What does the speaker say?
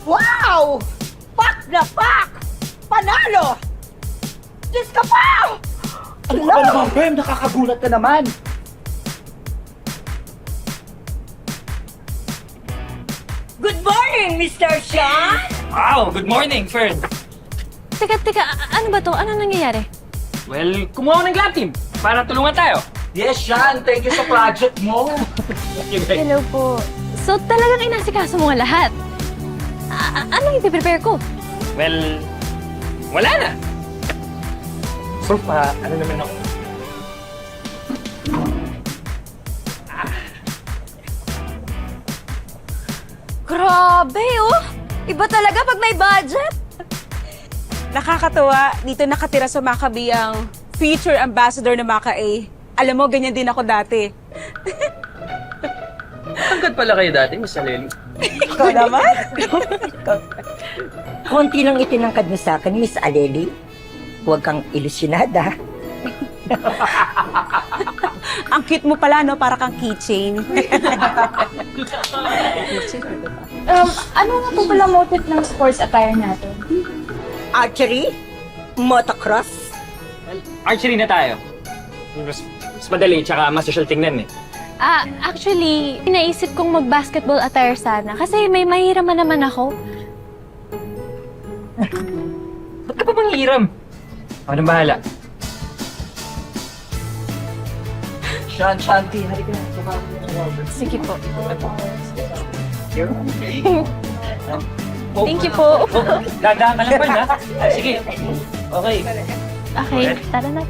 Wow! Pak na pak! Panalo! Diyos ka pa! Ano ka ba naman, Bem? Nakakagulat ka naman. Good morning, Mr. Sean! Wow, good morning, Fern. Teka, ano ba to? Ano nangyayari? Well, kumuha ako ng lab team para tulungan tayo. Yes, Sean. Thank you sa project mo. Hello po. So, talagang inasikaso mo nga lahat? Anong ipiprepare ko? Well, wala na. So, ano naman ako? Grabe, oh! Iba talaga pag may budget! Nakakatawa, dito nakatira sa Maccabi ang future ambassador ng Macca A. Alam mo, ganyan din ako dati. Hanggang pala kayo dati, Miss Aleli. Ikaw naman? Konti lang itinangkad mo sa akin, Miss Aleli. Huwag kang ilusyonada. Ang cute mo pala, no? Para kang keychain. Ano nga po pala motive ng sports attire natin? Archery? Motocross? Archery na tayo. Mas madali, tsaka mas social tingnan eh. Actually, naisip kong mag-basketball attire sana kasi may mahiraman naman ako. Ba't ka pa bang hiram? Ako nang bahala. Sean, Shanti, halika na. Sige po. Thank you po. Dadaan ka lang ba na? Sige. Okay. Okay, tara na.